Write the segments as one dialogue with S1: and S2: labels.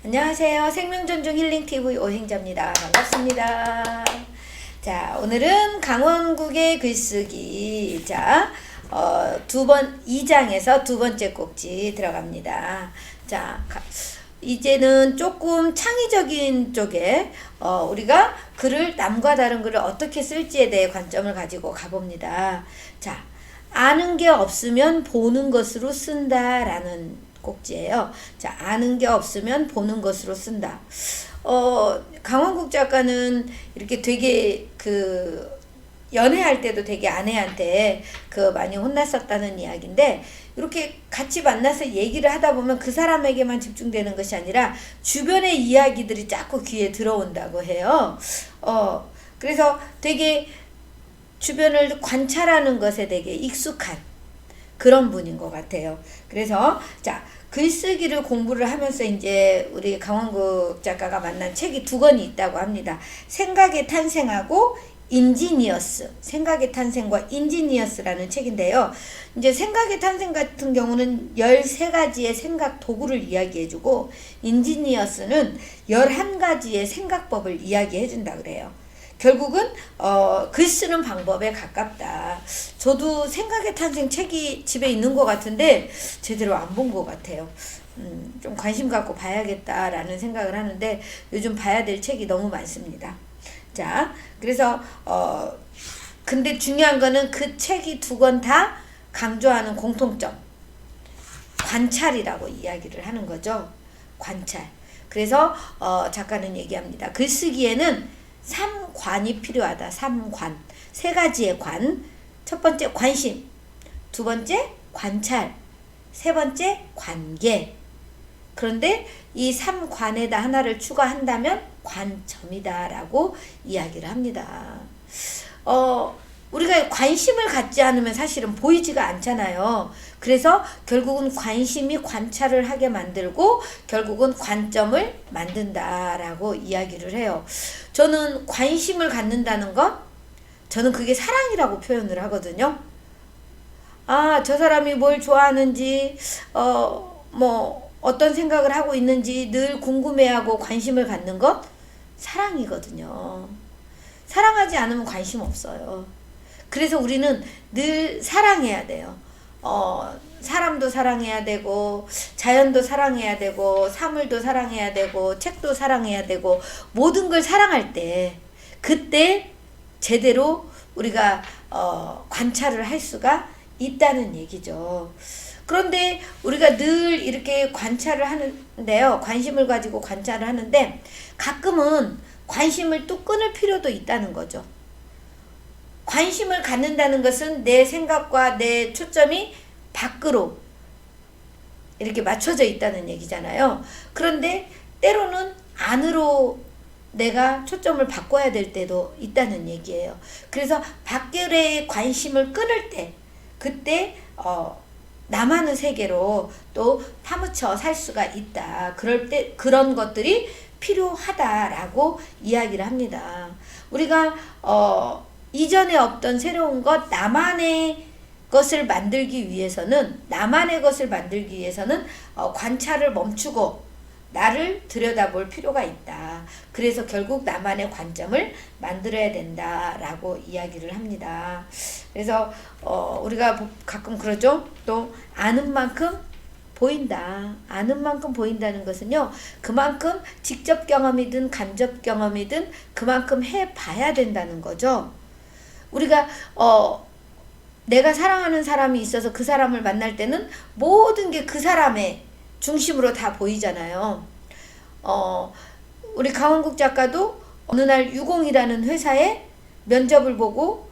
S1: 안녕하세요. 생명존중 힐링TV 오행자입니다. 반갑습니다. 자, 오늘은 강원국의 글쓰기. 자, 2장에서 두 번째 꼭지 들어갑니다. 자, 이제는 조금 창의적인 쪽에, 우리가 글을, 남과 다른 글을 어떻게 쓸지에 대해 관점을 가지고 가봅니다. 자, 아는 게 없으면 보는 것으로 쓴다라는 꼭지예요. 자, 아는 게 없으면 보는 것으로 쓴다. 강원국 작가는 이렇게 되게 연애할 때도 되게 아내한테 많이 혼났었다는 이야기인데, 이렇게 같이 만나서 얘기를 하다 보면 그 사람에게만 집중되는 것이 아니라 주변의 이야기들이 자꾸 귀에 들어온다고 해요. 그래서 되게 주변을 관찰하는 것에 되게 익숙한 그런 분인 것 같아요. 그래서 자, 글쓰기를 공부를 하면서 이제 우리 강원국 작가가 만난 책이 두 권이 있다고 합니다. 생각의 탄생하고 인지니어스, 생각의 탄생과 인지니어스라는 책인데요. 이제 생각의 탄생 같은 경우는 13가지의 생각 도구를 이야기해주고, 인지니어스는 11가지의 생각법을 이야기해준다 그래요. 결국은 글 쓰는 방법에 가깝다. 저도 생각의 탄생 책이 집에 있는 것 같은데 제대로 안 본 것 같아요. 좀 관심 갖고 봐야겠다라는 생각을 하는데 요즘 봐야 될 책이 너무 많습니다. 자, 그래서 근데 중요한 거는 그 책이 두 권 다 강조하는 공통점, 관찰이라고 이야기를 하는 거죠. 관찰. 그래서 작가는 얘기합니다. 글쓰기에는 3관이 필요하다. 3관. 3가지의 관. 첫 번째 관심, 두 번째 관찰, 세 번째 관계. 그런데 이 3관에다 하나를 추가한다면 관점이다 라고 이야기를 합니다. 우리가 관심을 갖지 않으면 사실은 보이지가 않잖아요. 그래서 결국은 관심이 관찰을 하게 만들고 결국은 관점을 만든다라고 이야기를 해요. 저는 관심을 갖는다는 것, 저는 그게 사랑이라고 표현을 하거든요. 아, 저 사람이 뭘 좋아하는지, 어떤 생각을 하고 있는지 늘 궁금해하고 관심을 갖는 것, 사랑이거든요. 사랑하지 않으면 관심 없어요. 그래서 우리는 늘 사랑해야 돼요. 사람도 사랑해야 되고, 자연도 사랑해야 되고, 사물도 사랑해야 되고, 책도 사랑해야 되고, 모든 걸 사랑할 때, 그때 제대로 우리가 관찰을 할 수가 있다는 얘기죠. 그런데 우리가 늘 이렇게 관찰을 하는데요. 관심을 가지고 관찰을 하는데, 가끔은 관심을 또 끊을 필요도 있다는 거죠. 관심을 갖는다는 것은 내 생각과 내 초점이 밖으로 이렇게 맞춰져 있다는 얘기잖아요. 그런데 때로는 안으로 내가 초점을 바꿔야 될 때도 있다는 얘기예요. 그래서 밖의 관심을 끊을 때, 그때 나만의 세계로 또 파묻혀 살 수가 있다. 그럴 때 그런 것들이 필요하다라고 이야기를 합니다. 우리가 이전에 없던 새로운 것, 나만의 것을 만들기 위해서는 관찰을 멈추고 나를 들여다볼 필요가 있다. 그래서 결국 나만의 관점을 만들어야 된다라고 이야기를 합니다. 그래서 우리가 가끔 그러죠. 또 아는 만큼 보인다. 아는 만큼 보인다는 것은요, 그만큼 직접 경험이든 간접 경험이든 그만큼 해봐야 된다는 거죠. 우리가 내가 사랑하는 사람이 있어서 그 사람을 만날 때는 모든 게 그 사람의 중심으로 다 보이잖아요. 우리 강원국 작가도 어느 날 유공이라는 회사에 면접을 보고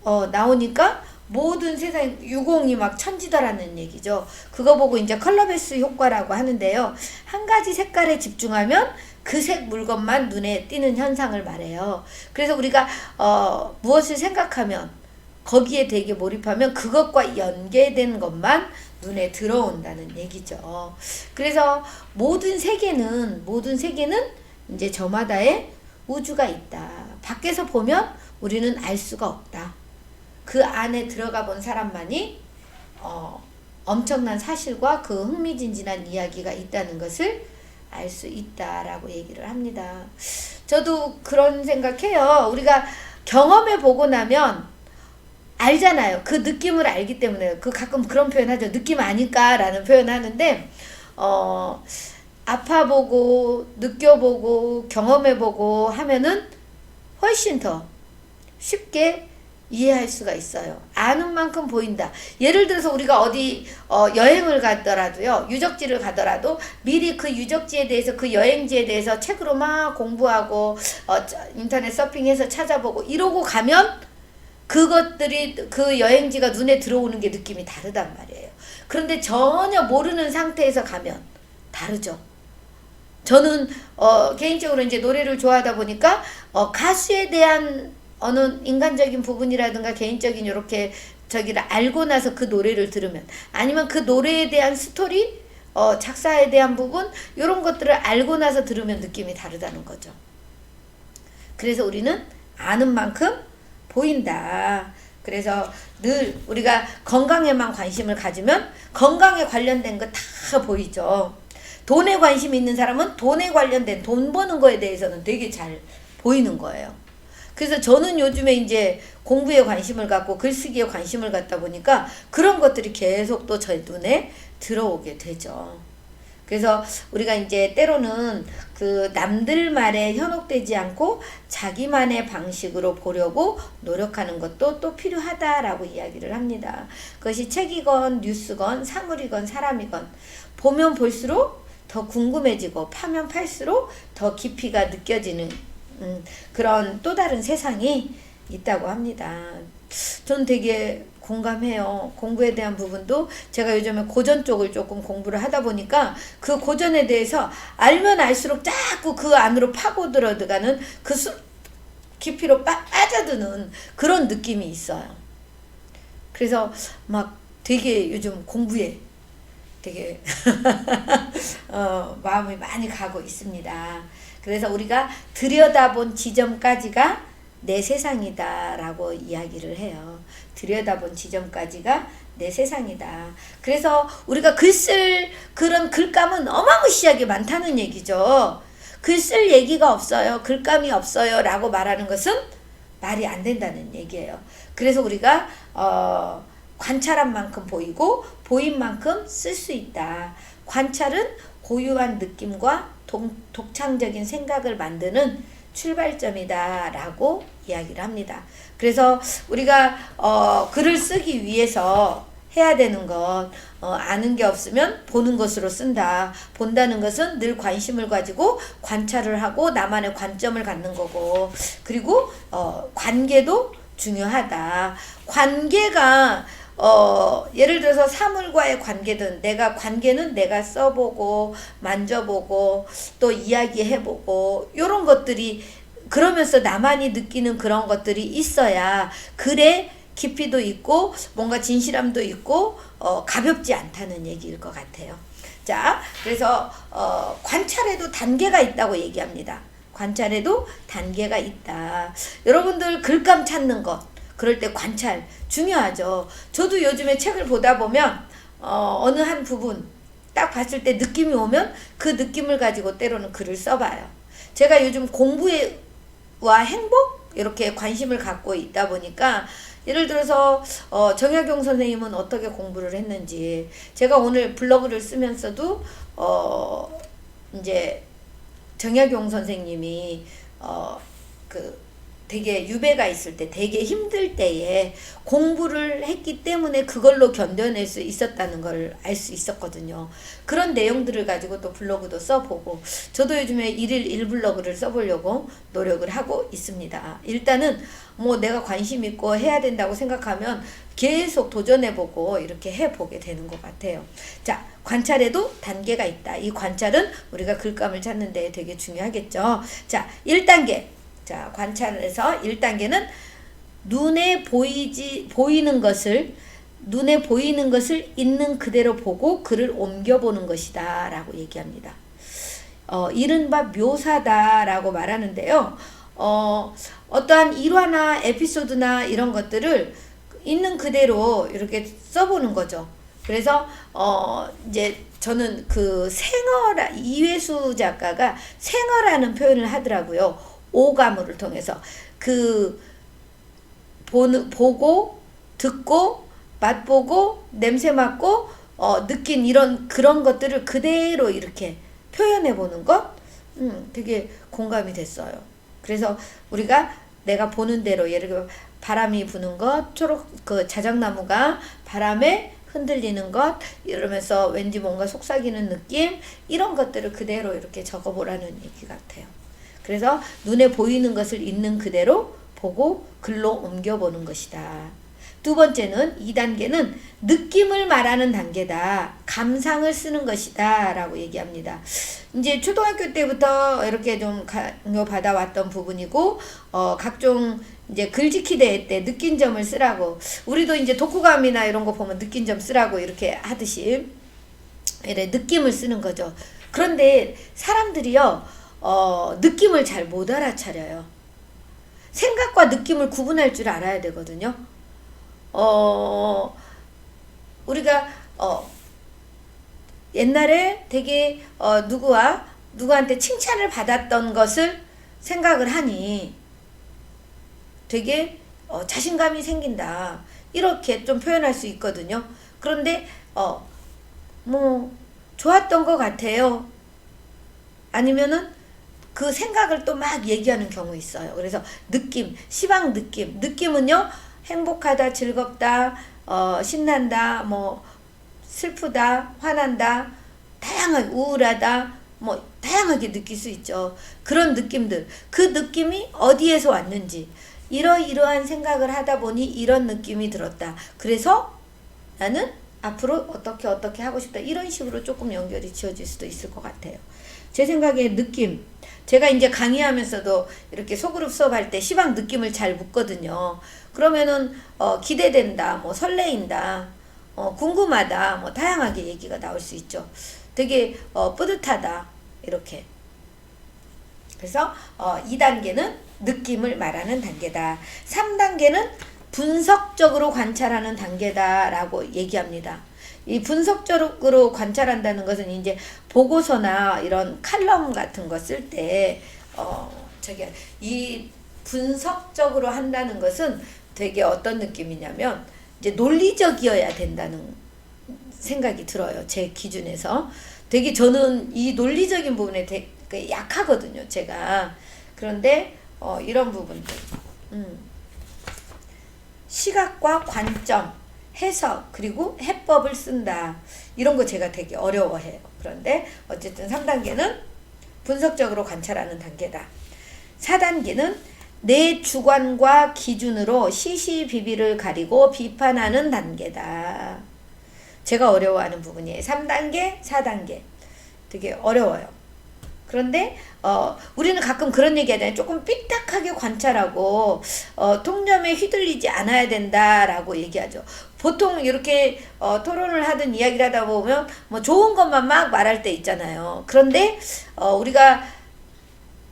S1: 나오니까 모든 세상에 유공이 막 천지더라는 얘기죠. 그거 보고 이제 컬러베이스 효과라고 하는데요. 한 가지 색깔에 집중하면 그 색 물건만 눈에 띄는 현상을 말해요. 그래서 우리가 무엇을 생각하면 거기에 되게 몰입하면 그것과 연계된 것만 눈에 들어온다는 얘기죠. 그래서 모든 세계는 이제 저마다의 우주가 있다. 밖에서 보면 우리는 알 수가 없다. 그 안에 들어가 본 사람만이 엄청난 사실과 그 흥미진진한 이야기가 있다는 것을 알 수 있다라고 얘기를 합니다. 저도 그런 생각해요. 우리가 경험해 보고 나면 알잖아요. 그 느낌을 알기 때문에 가끔 그런 표현 하죠. 느낌 아니까 라는 표현 하는데 아파보고 느껴보고 경험해보고 하면은 훨씬 더 쉽게 이해할 수가 있어요. 아는 만큼 보인다. 예를 들어서 우리가 어디 여행을 가더라도요. 유적지를 가더라도 미리 그 유적지에 대해서 그 여행지에 대해서 책으로 막 공부하고 인터넷 서핑해서 찾아보고 이러고 가면 그것들이 그 여행지가 눈에 들어오는 게 느낌이 다르단 말이에요. 그런데 전혀 모르는 상태에서 가면 다르죠. 저는 개인적으로 이제 노래를 좋아하다 보니까 가수에 대한 어느 인간적인 부분이라든가 개인적인 요렇게 저기를 알고 나서 그 노래를 들으면 아니면 그 노래에 대한 스토리 작사에 대한 부분 요런 것들을 알고 나서 들으면 느낌이 다르다는 거죠. 그래서 우리는 아는 만큼 보인다. 그래서 늘 우리가 건강에만 관심을 가지면 건강에 관련된 거 다 보이죠. 돈에 관심 있는 사람은 돈에 관련된 돈 버는 거에 대해서는 되게 잘 보이는 거예요. 그래서 저는 요즘에 이제 공부에 관심을 갖고 글쓰기에 관심을 갖다 보니까 그런 것들이 계속 또 제 눈에 들어오게 되죠. 그래서 우리가 이제 때로는 그 남들 말에 현혹되지 않고 자기만의 방식으로 보려고 노력하는 것도 또 필요하다라고 이야기를 합니다. 그것이 책이건 뉴스건 사물이건 사람이건 보면 볼수록 더 궁금해지고 파면 팔수록 더 깊이가 느껴지는 그런 또 다른 세상이 있다고 합니다. 전 되게 공감해요. 공부에 대한 부분도 제가 요즘에 고전 쪽을 조금 공부를 하다 보니까 그 고전에 대해서 알면 알수록 자꾸 그 안으로 파고 들어가는 그 깊이로 빠져드는 그런 느낌이 있어요. 그래서 막 되게 요즘 공부에 되게 마음이 많이 가고 있습니다. 그래서 우리가 들여다본 지점까지가 내 세상이다 라고 이야기를 해요. 들여다본 지점까지가 내 세상이다. 그래서 우리가 글 쓸 그런 글감은 어마무시하게 많다는 얘기죠. 글 쓸 얘기가 없어요. 글감이 없어요 라고 말하는 것은 말이 안 된다는 얘기예요. 그래서 우리가 관찰한 만큼 보이고 보인 만큼 쓸 수 있다. 관찰은 고유한 느낌과 독창적인 생각을 만드는 출발점이다 라고 이야기를 합니다. 그래서 우리가 글을 쓰기 위해서 해야 되는 것 아는 게 없으면 보는 것으로 쓴다. 본다는 것은 늘 관심을 가지고 관찰을 하고 나만의 관점을 갖는 거고 그리고 관계도 중요하다. 관계가 예를 들어서 사물과의 관계든 관계는 내가 써보고 만져보고 또 이야기해보고 요런 것들이 그러면서 나만이 느끼는 그런 것들이 있어야 글에 깊이도 있고 뭔가 진실함도 있고 가볍지 않다는 얘기일 것 같아요. 자, 그래서 관찰에도 단계가 있다고 얘기합니다. 관찰에도 단계가 있다. 여러분들 글감 찾는 것 그럴 때 관찰 중요하죠. 저도 요즘에 책을 보다 보면 어느 한 부분 딱 봤을 때 느낌이 오면 그 느낌을 가지고 때로는 글을 써봐요. 제가 요즘 공부와 행복 이렇게 관심을 갖고 있다 보니까 예를 들어서 정약용 선생님은 어떻게 공부를 했는지 제가 오늘 블로그를 쓰면서도 이제 정약용 선생님이 되게 유배가 있을 때 되게 힘들 때에 공부를 했기 때문에 그걸로 견뎌낼 수 있었다는 걸 알 수 있었거든요. 그런 내용들을 가지고 또 블로그도 써보고 저도 요즘에 1일 1블로그를 써보려고 노력을 하고 있습니다. 일단은 뭐 내가 관심 있고 해야 된다고 생각하면 계속 도전해보고 이렇게 해보게 되는 것 같아요. 자, 관찰에도 단계가 있다. 이 관찰은 우리가 글감을 찾는 데 되게 중요하겠죠. 자, 1단계. 자, 관찰에서 1단계는 눈에 보이는 것을 있는 그대로 보고 글을 옮겨보는 것이다 라고 얘기합니다. 이른바 묘사다 라고 말하는데요. 어떠한 일화나 에피소드나 이런 것들을 있는 그대로 이렇게 써보는 거죠. 그래서 이제 저는 그 생어라 이회수 작가가 생어라는 표현을 하더라고요. 오감을 통해서 그 보고 듣고 맛보고 냄새 맡고 느낀 이런 그런 것들을 그대로 이렇게 표현해 보는 것 되게 공감이 됐어요. 그래서 우리가 내가 보는 대로 예를 들어 바람이 부는 것, 초록 그 자작나무가 바람에 흔들리는 것 이러면서 왠지 뭔가 속삭이는 느낌 이런 것들을 그대로 이렇게 적어보라는 얘기 같아요. 그래서 눈에 보이는 것을 있는 그대로 보고 글로 옮겨보는 것이다. 두 번째는 2단계는 느낌을 말하는 단계다. 감상을 쓰는 것이다. 라고 얘기합니다. 이제 초등학교 때부터 이렇게 좀 강요받아왔던 부분이고, 각종 이제 글짓기 대회 때 느낀 점을 쓰라고, 우리도 이제 독후감이나 이런 거 보면 느낀 점 쓰라고 이렇게 하듯이, 이래 느낌을 쓰는 거죠. 그런데 사람들이요, 느낌을 잘 못 알아차려요. 생각과 느낌을 구분할 줄 알아야 되거든요. 우리가 옛날에 되게 누구한테 칭찬을 받았던 것을 생각을 하니 되게 자신감이 생긴다. 이렇게 좀 표현할 수 있거든요. 그런데 뭐 좋았던 것 같아요. 아니면은 그 생각을 또 막 얘기하는 경우 있어요. 그래서 느낌, 시방 느낌은요, 행복하다, 즐겁다, 신난다, 뭐 슬프다, 화난다, 다양하게 우울하다, 뭐 다양하게 느낄 수 있죠. 그런 느낌들, 그 느낌이 어디에서 왔는지, 이러이러한 생각을 하다 보니 이런 느낌이 들었다. 그래서 나는 앞으로 어떻게 하고 싶다. 이런 식으로 조금 연결이 지어질 수도 있을 것 같아요. 제 생각에 느낌, 제가 이제 강의하면서도 이렇게 소그룹 수업할 때 시방 느낌을 잘 묻거든요. 그러면은 기대된다, 뭐 설레인다, 궁금하다, 뭐 다양하게 얘기가 나올 수 있죠. 되게 뿌듯하다 이렇게. 그래서 2단계는 느낌을 말하는 단계다. 3단계는 분석적으로 관찰하는 단계다라고 얘기합니다. 이 분석적으로 관찰한다는 것은 이제 보고서나 이런 칼럼 같은 거 쓸 때 이 분석적으로 한다는 것은 되게 어떤 느낌이냐면 이제 논리적이어야 된다는 생각이 들어요. 제 기준에서. 되게 저는 이 논리적인 부분에 되게 약하거든요. 제가. 그런데 이런 부분들. 시각과 관점, 해석, 그리고 해법을 쓴다. 이런 거 제가 되게 어려워해요. 그런데 어쨌든 3단계는 분석적으로 관찰하는 단계다. 4단계는 내 주관과 기준으로 시시비비를 가리고 비판하는 단계다. 제가 어려워하는 부분이에요. 3단계, 4단계. 되게 어려워요. 그런데 우리는 가끔 그런 얘기 하잖아요. 조금 삐딱하게 관찰하고 통념에 휘둘리지 않아야 된다라고 얘기하죠. 보통 이렇게 토론을 하든 이야기를 하다 보면 뭐 좋은 것만 막 말할 때 있잖아요. 그런데 우리가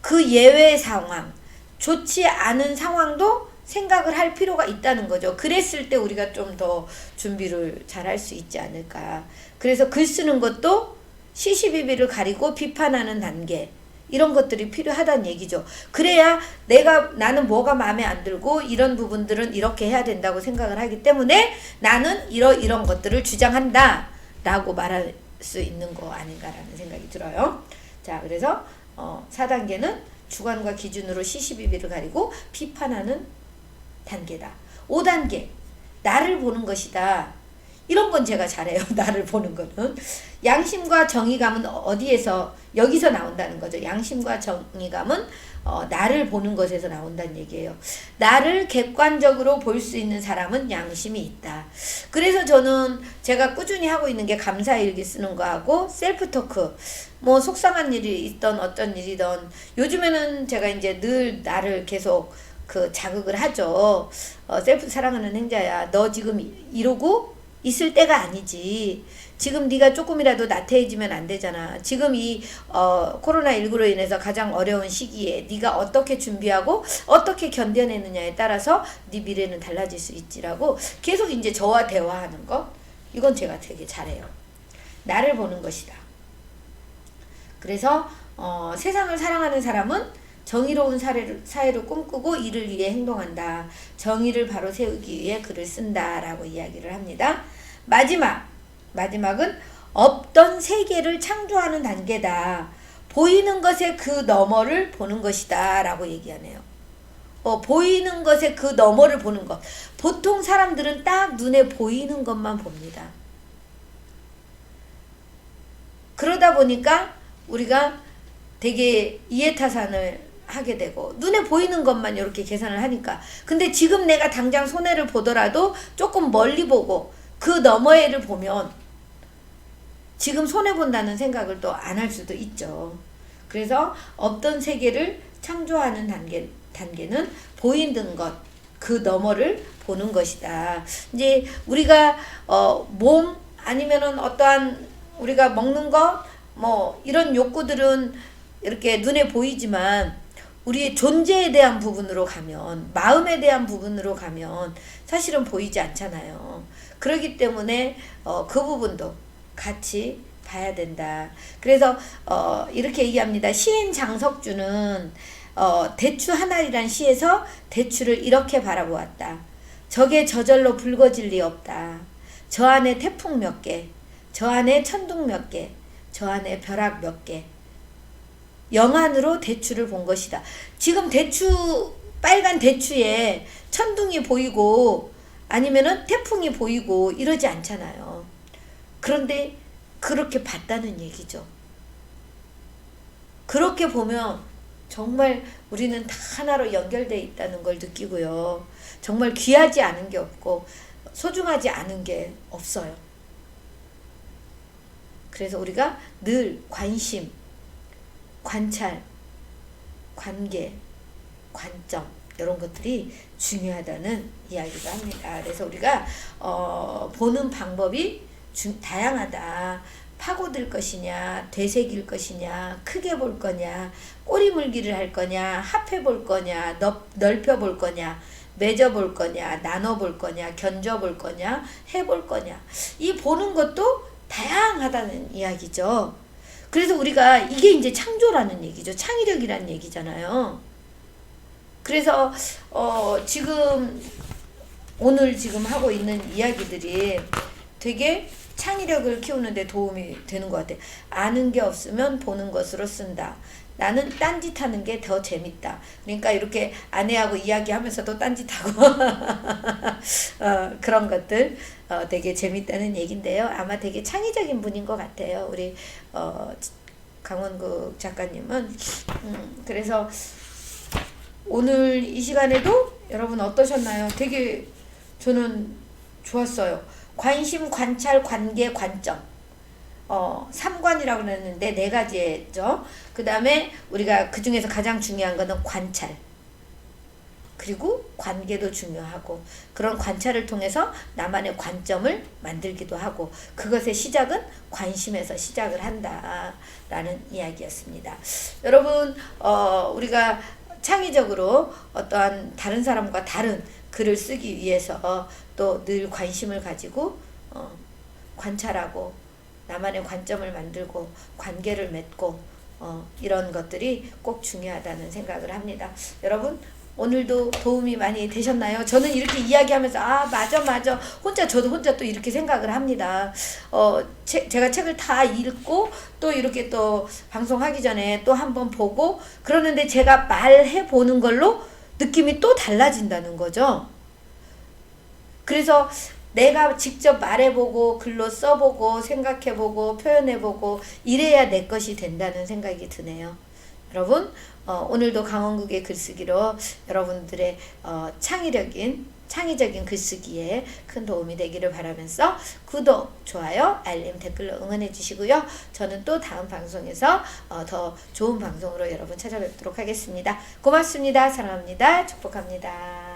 S1: 그 예외 상황, 좋지 않은 상황도 생각을 할 필요가 있다는 거죠. 그랬을 때 우리가 좀 더 준비를 잘 할 수 있지 않을까. 그래서 글 쓰는 것도 시시비비를 가리고 비판하는 단계, 이런 것들이 필요하다는 얘기죠. 그래야 나는 뭐가 마음에 안 들고 이런 부분들은 이렇게 해야 된다고 생각을 하기 때문에 나는 이런 것들을 주장한다 라고 말할 수 있는 거 아닌가라는 생각이 들어요. 자, 그래서 4단계는 주관과 기준으로 시시비비를 가리고 비판하는 단계다. 5단계, 나를 보는 것이다. 이런 건 제가 잘해요. 나를 보는 거는. 양심과 정의감은 여기서 나온다는 거죠. 양심과 정의감은 나를 보는 것에서 나온다는 얘기예요. 나를 객관적으로 볼 수 있는 사람은 양심이 있다. 그래서 저는 제가 꾸준히 하고 있는 게 감사일기 쓰는 거하고 셀프 토크, 뭐 속상한 일이 있던 어떤 일이던, 요즘에는 제가 이제 늘 나를 계속 자극을 하죠. 셀프 사랑하는 행자야, 너 지금 이러고 있을 때가 아니지. 지금 네가 조금이라도 나태해지면 안 되잖아. 지금 이 코로나19로 인해서 가장 어려운 시기에 네가 어떻게 준비하고 어떻게 견뎌내느냐에 따라서 네 미래는 달라질 수 있지라고 계속 이제 저와 대화하는 거. 이건 제가 되게 잘해요. 나를 보는 것이다. 그래서 세상을 사랑하는 사람은 정의로운 사회를 꿈꾸고 이를 위해 행동한다. 정의를 바로 세우기 위해 글을 쓴다. 라고 이야기를 합니다. 마지막은 없던 세계를 창조하는 단계다. 보이는 것의 그 너머를 보는 것이다. 라고 얘기하네요. 보이는 것의 그 너머를 보는 것. 보통 사람들은 딱 눈에 보이는 것만 봅니다. 그러다 보니까 우리가 되게 이해타산을 하게 되고 눈에 보이는 것만 이렇게 계산을 하니까, 근데 지금 내가 당장 손해를 보더라도 조금 멀리 보고 그 너머에를 보면 지금 손해본다는 생각을 또 안 할 수도 있죠. 그래서 없던 세계를 창조하는 단계는 보이는 것, 그 너머를 보는 것이다. 이제 우리가 몸 아니면은 어떠한 우리가 먹는 것 뭐 이런 욕구들은 이렇게 눈에 보이지만 우리의 존재에 대한 부분으로 가면, 마음에 대한 부분으로 가면 사실은 보이지 않잖아요. 그렇기 때문에 그 부분도 같이 봐야 된다. 그래서 이렇게 얘기합니다. 시인 장석주는 대추 하나리란 시에서 대추를 이렇게 바라보았다. 저게 저절로 붉어질 리 없다. 저 안에 태풍 몇 개, 저 안에 천둥 몇 개, 저 안에 벼락 몇 개. 영안으로 대추를 본 것이다. 지금 빨간 대추에 천둥이 보이고 아니면은 태풍이 보이고 이러지 않잖아요. 그런데 그렇게 봤다는 얘기죠. 그렇게 보면 정말 우리는 다 하나로 연결되어 있다는 걸 느끼고요. 정말 귀하지 않은 게 없고 소중하지 않은 게 없어요. 그래서 우리가 늘 관심, 관찰, 관계, 관점 이런 것들이 중요하다는 이야기가 합니다. 그래서 우리가 보는 방법이 다양하다. 파고들 것이냐, 되새길 것이냐, 크게 볼 거냐, 꼬리물기를 할 거냐, 합해 볼 거냐, 넓혀 볼 거냐, 맺어 볼 거냐, 나눠 볼 거냐, 견져 볼 거냐, 해볼 거냐. 이 보는 것도 다양하다는 이야기죠. 그래서 우리가 이게 이제 창조라는 얘기죠. 창의력이라는 얘기잖아요. 그래서 오늘 지금 하고 있는 이야기들이 되게 창의력을 키우는 데 도움이 되는 것 같아요. 아는 게 없으면 보는 것으로 쓴다. 나는 딴짓하는 게 더 재밌다. 그러니까 이렇게 아내하고 이야기하면서도 딴짓하고 그런 것들 되게 재밌다는 얘긴데요. 아마 되게 창의적인 분인 것 같아요. 우리 강원국 작가님은. 그래서 오늘 이 시간에도 여러분 어떠셨나요? 되게 저는 좋았어요. 관심, 관찰, 관계, 관점. 3관이라고 그랬는데 4가지죠. 그 다음에 우리가 그 중에서 가장 중요한 거는 관찰. 그리고 관계도 중요하고, 그런 관찰을 통해서 나만의 관점을 만들기도 하고, 그것의 시작은 관심에서 시작을 한다라는 이야기였습니다. 여러분, 우리가 창의적으로 어떠한 다른 사람과 다른 글을 쓰기 위해서 또 늘 관심을 가지고 관찰하고 나만의 관점을 만들고 관계를 맺고 이런 것들이 꼭 중요하다는 생각을 합니다. 여러분, 오늘도 도움이 많이 되셨나요? 저는 이렇게 이야기하면서 맞아 저도 혼자 또 이렇게 생각을 합니다. 제가 책을 다 읽고 또 이렇게 또 방송하기 전에 또 한번 보고 그러는데 제가 말해보는 걸로 느낌이 또 달라진다는 거죠. 그래서 내가 직접 말해보고 글로 써보고 생각해보고 표현해보고 이래야 내 것이 된다는 생각이 드네요. 여러분, 오늘도 강원국의 글쓰기로 여러분들의 창의적인 글쓰기에 큰 도움이 되기를 바라면서 구독, 좋아요, 알림, 댓글로 응원해 주시고요. 저는 또 다음 방송에서 더 좋은 방송으로 여러분 찾아뵙도록 하겠습니다. 고맙습니다. 사랑합니다. 축복합니다.